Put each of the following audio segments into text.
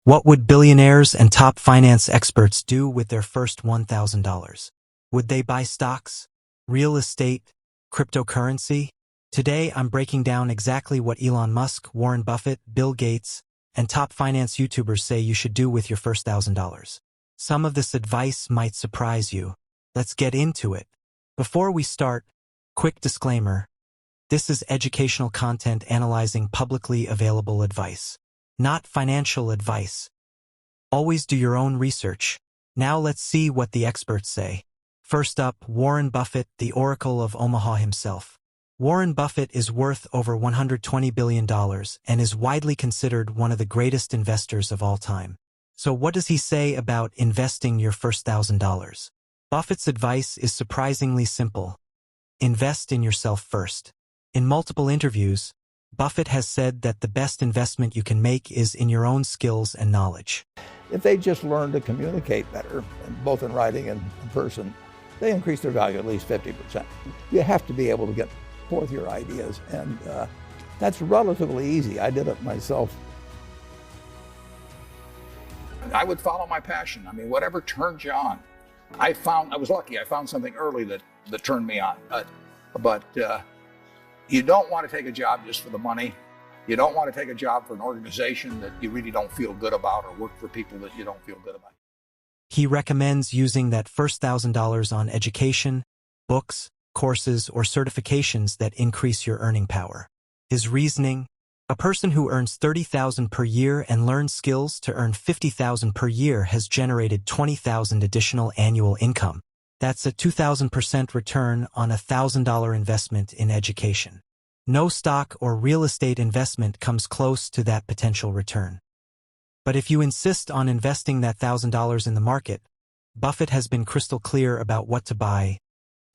What would billionaires and top finance experts do with their first $1,000? Would they buy stocks, real estate, cryptocurrency? Today, I'm breaking down exactly what Elon Musk, Warren Buffett, Bill Gates, and top finance YouTubers say you should do with your first $1,000. Some of this advice might surprise you. Let's get into it. Before we start, quick disclaimer. This is educational content analyzing publicly available advice, not financial advice. Always do your own research. Now let's see what the experts say. First up, Warren Buffett, the Oracle of Omaha himself. Warren Buffett is worth over $120 billion and is widely considered one of the greatest investors of all time. So what does he say about investing your first $1,000? Buffett's advice is surprisingly simple. Invest in yourself first. In multiple interviews, Buffett has said that the best investment you can make is in your own skills and knowledge. If they just learn to communicate better, both in writing and in person, they increase their value at least 50%. You have to be able to get forth your ideas, and that's relatively easy. I did it myself. I would follow my passion. I mean, whatever turns you on. I was lucky. I found something early that turned me on. But you don't want to take a job just for the money. You don't want to take a job for an organization that you really don't feel good about, or work for people that you don't feel good about. He recommends using that first $1,000 on education, books, courses, or certifications that increase your earning power. His reasoning: a person who earns $30,000 per year and learns skills to earn $50,000 per year has generated $20,000 additional annual income. That's a 2,000% return on a $1,000 investment in education. No stock or real estate investment comes close to that potential return. But if you insist on investing that $1,000 in the market, Buffett has been crystal clear about what to buy: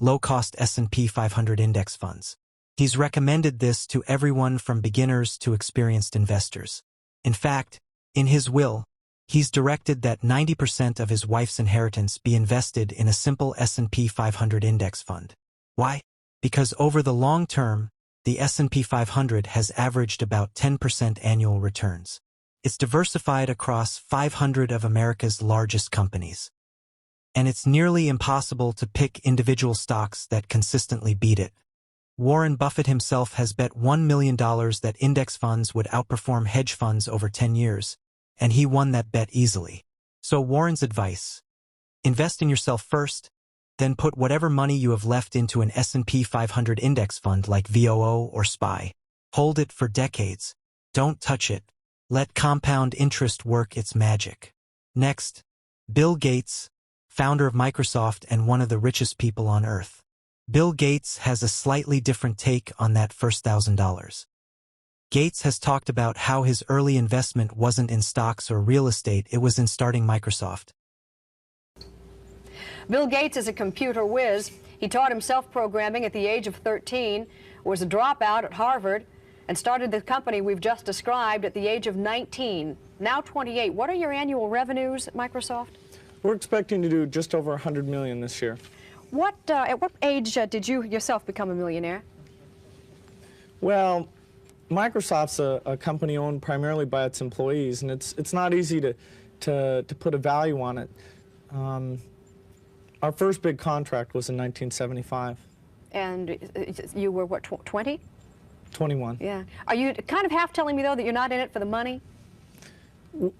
low-cost S&P 500 index funds. He's recommended this to everyone from beginners to experienced investors. In fact, in his will, he's directed that 90% of his wife's inheritance be invested in a simple S&P 500 index fund. Why? Because over the long term, the S&P 500 has averaged about 10% annual returns. It's diversified across 500 of America's largest companies. And it's nearly impossible to pick individual stocks that consistently beat it. Warren Buffett himself has bet $1 million that index funds would outperform hedge funds over 10 years, and he won that bet easily. So Warren's advice: invest in yourself first, then put whatever money you have left into an S&P 500 index fund like VOO or SPY. Hold it for decades. Don't touch it. Let compound interest work its magic. Next, Bill Gates, founder of Microsoft and one of the richest people on earth. Bill Gates has a slightly different take on that first $1,000. Gates has talked about how his early investment wasn't in stocks or real estate, it was in starting Microsoft. Bill Gates is a computer whiz. He taught himself programming at the age of 13, was a dropout at Harvard, and started the company we've just described at the age of 19. Now 28. What are your annual revenues at Microsoft? We're expecting to do just over $100 million this year. At what age did you yourself become a millionaire? Well, Microsoft's a company owned primarily by its employees, and it's not easy to put a value on it. Our first big contract was in 1975. And you were, what, 20? 21. Yeah. Are you kind of half telling me, though, that you're not in it for the money?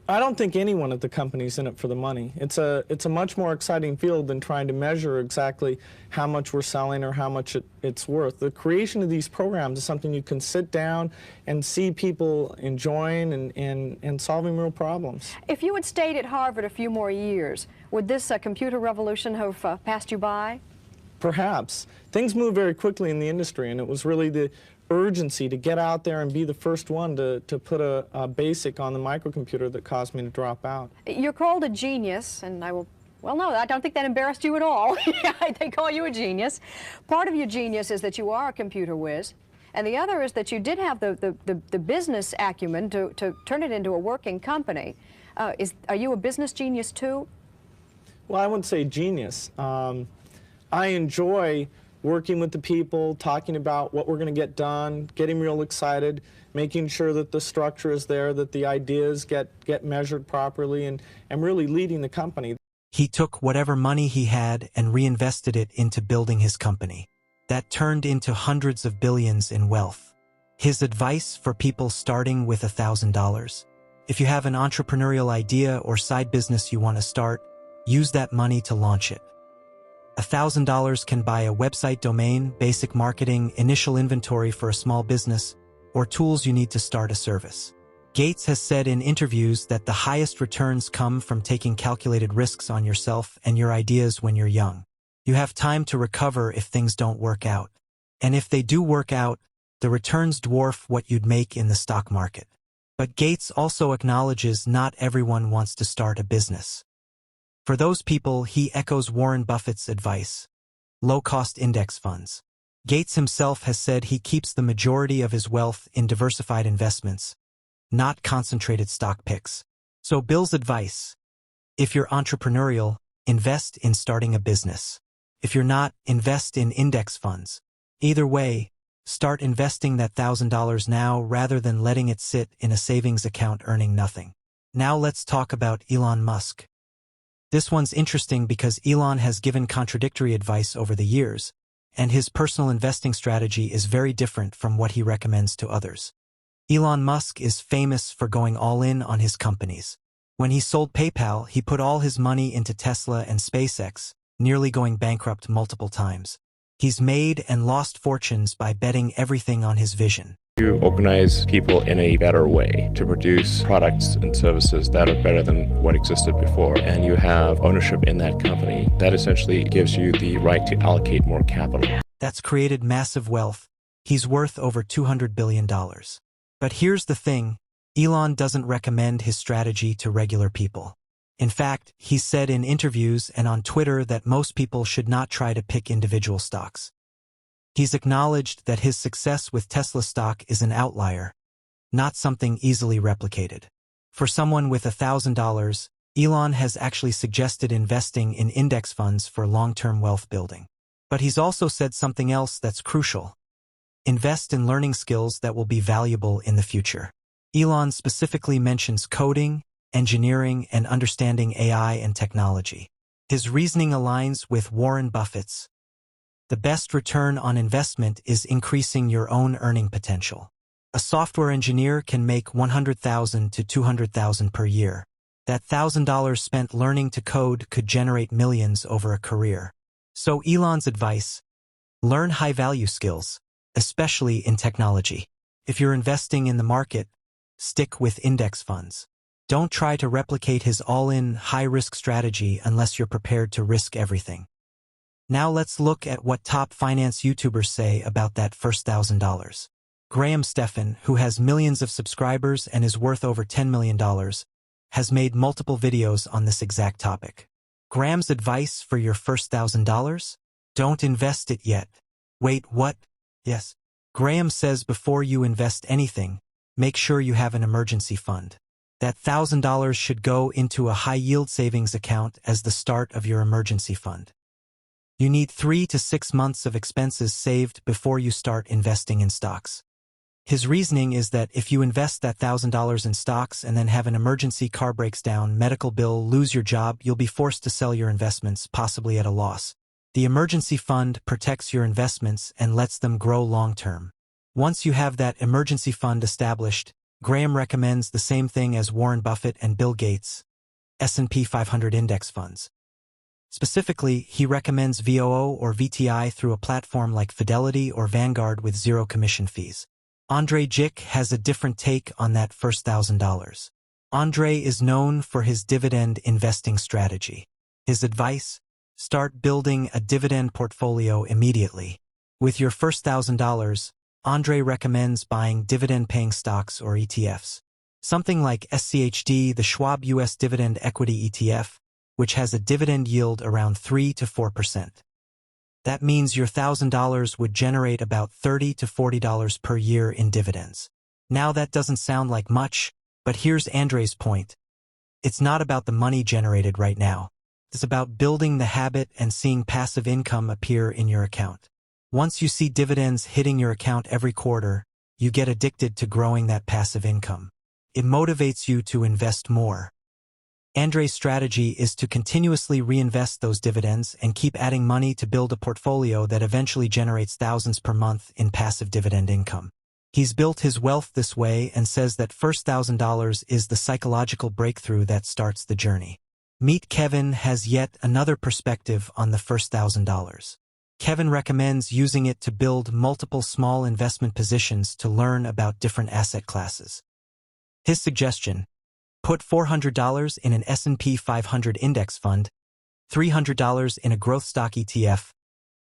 I don't think anyone at the company's in it for the money. It's a much more exciting field than trying to measure exactly how much we're selling or how much it's worth. The creation of these programs is something you can sit down and see people enjoying and solving real problems. If you had stayed at Harvard a few more years, would this computer revolution have passed you by? Perhaps. Things move very quickly in the industry, and it was really the urgency to get out there and be the first one to put a basic on the microcomputer that caused me to drop out. You're called a genius, and well, no, I don't think that embarrassed you at all. They call you a genius. Part of your genius is that you are a computer whiz, and the other is that you did have the business acumen to turn it into a working company. Are you a business genius too? Well, I wouldn't say genius. I enjoy working with the people, talking about what we're going to get done, getting real excited, making sure that the structure is there, that the ideas get measured properly, and really leading the company. He took whatever money he had and reinvested it into building his company. That turned into hundreds of billions in wealth. His advice for people starting with $1,000. If you have an entrepreneurial idea or side business you want to start, use that money to launch it. $1,000 can buy a website domain, basic marketing, initial inventory for a small business, or tools you need to start a service. Gates has said in interviews that the highest returns come from taking calculated risks on yourself and your ideas when you're young. You have time to recover if things don't work out. And if they do work out, the returns dwarf what you'd make in the stock market. But Gates also acknowledges not everyone wants to start a business. For those people, he echoes Warren Buffett's advice: low-cost index funds. Gates himself has said he keeps the majority of his wealth in diversified investments, not concentrated stock picks. So Bill's advice: if you're entrepreneurial, invest in starting a business. If you're not, invest in index funds. Either way, start investing that $1,000 now rather than letting it sit in a savings account earning nothing. Now let's talk about Elon Musk. This one's interesting because Elon has given contradictory advice over the years, and his personal investing strategy is very different from what he recommends to others. Elon Musk is famous for going all in on his companies. When he sold PayPal, he put all his money into Tesla and SpaceX, nearly going bankrupt multiple times. He's made and lost fortunes by betting everything on his vision. You organize people in a better way to produce products and services that are better than what existed before, and you have ownership in that company. That essentially gives you the right to allocate more capital. That's created massive wealth. He's worth over $200 billion. But here's the thing, Elon doesn't recommend his strategy to regular people. In fact, he's said in interviews and on Twitter that most people should not try to pick individual stocks. He's acknowledged that his success with Tesla stock is an outlier, not something easily replicated. For someone with $1,000, Elon has actually suggested investing in index funds for long-term wealth building. But he's also said something else that's crucial: invest in learning skills that will be valuable in the future. Elon specifically mentions coding, engineering, and understanding AI and technology. His reasoning aligns with Warren Buffett's. The best return on investment is increasing your own earning potential. A software engineer can make $100,000 to $200,000 per year. That $1,000 spent learning to code could generate millions over a career. So Elon's advice: learn high-value skills, especially in technology. If you're investing in the market, stick with index funds. Don't try to replicate his all-in, high-risk strategy unless you're prepared to risk everything. Now let's look at what top finance YouTubers say about that first $1,000. Graham Stephan, who has millions of subscribers and is worth over $10 million, has made multiple videos on this exact topic. Graham's advice for your first $1,000? Don't invest it yet. Wait, what? Yes. Graham says before you invest anything, make sure you have an emergency fund. That $1,000 should go into a high-yield savings account as the start of your emergency fund. You need 3 to 6 months of expenses saved before you start investing in stocks. His reasoning is that if you invest that $1,000 in stocks and then have an emergency, car breaks down, medical bill, lose your job, you'll be forced to sell your investments, possibly at a loss. The emergency fund protects your investments and lets them grow long-term. Once you have that emergency fund established, Graham recommends the same thing as Warren Buffett and Bill Gates: S&P 500 index funds. Specifically, he recommends VOO or VTI through a platform like Fidelity or Vanguard with zero commission fees. Andrei Jikh has a different take on that first $1,000. Andrei is known for his dividend investing strategy. His advice: start building a dividend portfolio immediately. With your first $1,000, Andrei recommends buying dividend-paying stocks or ETFs. Something like SCHD, the Schwab U.S. Dividend Equity ETF, which has a dividend yield around 3 to 4%. That means your $1,000 would generate about $30 to $40 per year in dividends. Now that doesn't sound like much, but here's Andrei's point. It's not about the money generated right now. It's about building the habit and seeing passive income appear in your account. Once you see dividends hitting your account every quarter, you get addicted to growing that passive income. It motivates you to invest more. Andrei's strategy is to continuously reinvest those dividends and keep adding money to build a portfolio that eventually generates thousands per month in passive dividend income. He's built his wealth this way and says that first $1,000 is the psychological breakthrough that starts the journey. Meet Kevin has yet another perspective on the first $1,000. Kevin recommends using it to build multiple small investment positions to learn about different asset classes. His suggestion: put $400 in an S&P 500 index fund, $300 in a growth stock ETF,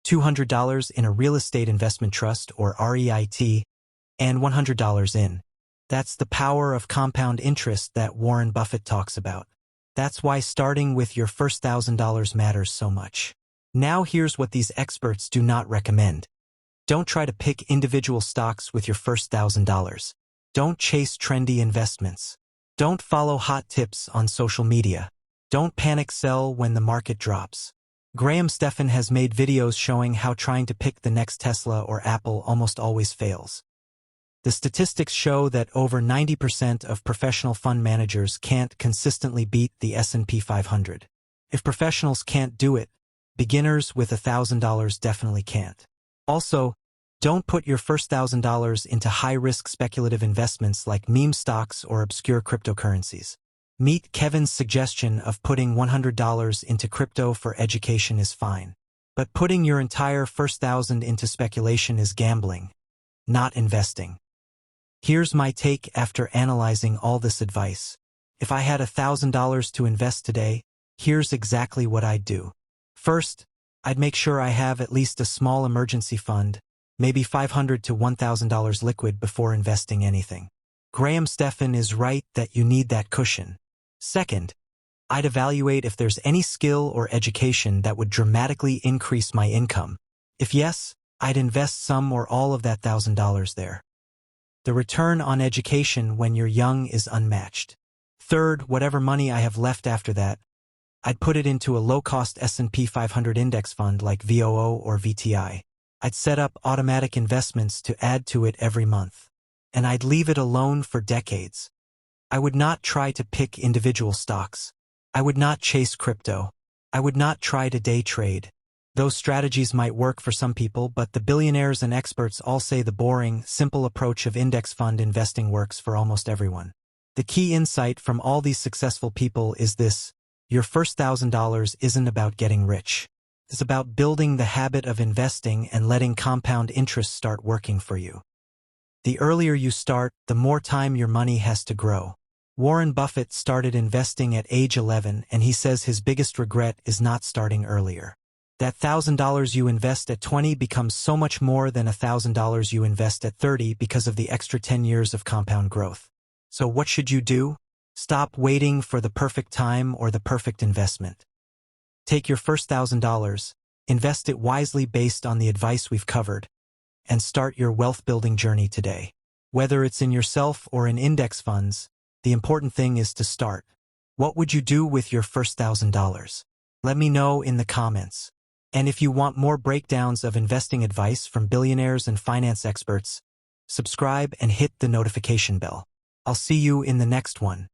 $200 in a real estate investment trust or REIT, and $100 in. That's the power of compound interest that Warren Buffett talks about. That's why starting with your first $1,000 matters so much. Now here's what these experts do not recommend. Don't try to pick individual stocks with your first $1,000. Don't chase trendy investments. Don't follow hot tips on social media. Don't panic sell when the market drops. Graham Stephan has made videos showing how trying to pick the next Tesla or Apple almost always fails. The statistics show that over 90% of professional fund managers can't consistently beat the S&P 500. If professionals can't do it, beginners with $1,000 definitely can't. Also, don't put your first $1,000 into high-risk speculative investments like meme stocks or obscure cryptocurrencies. Meet Kevin's suggestion of putting $100 into crypto for education is fine. But putting your entire first $1,000 into speculation is gambling, not investing. Here's my take after analyzing all this advice. If I had $1,000 to invest today, here's exactly what I'd do. First, I'd make sure I have at least a small emergency fund, maybe $500 to $1,000 liquid before investing anything. Graham Stephan is right that you need that cushion. Second, I'd evaluate if there's any skill or education that would dramatically increase my income. If yes, I'd invest some or all of that $1,000 there. The return on education when you're young is unmatched. Third, whatever money I have left after that, I'd put it into a low-cost S&P 500 index fund like VOO or VTI. I'd set up automatic investments to add to it every month. And I'd leave it alone for decades. I would not try to pick individual stocks. I would not chase crypto. I would not try to day trade. Those strategies might work for some people, but the billionaires and experts all say the boring, simple approach of index fund investing works for almost everyone. The key insight from all these successful people is this: your first $1,000 isn't about getting rich. It's about building the habit of investing and letting compound interest start working for you. The earlier you start, the more time your money has to grow. Warren Buffett started investing at age 11, and he says his biggest regret is not starting earlier. That $1,000 you invest at 20 becomes so much more than $1,000 you invest at 30 because of the extra 10 years of compound growth. So what should you do? Stop waiting for the perfect time or the perfect investment. Take your first $1,000, invest it wisely based on the advice we've covered, and start your wealth-building journey today. Whether it's in yourself or in index funds, the important thing is to start. What would you do with your first $1,000? Let me know in the comments. And if you want more breakdowns of investing advice from billionaires and finance experts, subscribe and hit the notification bell. I'll see you in the next one.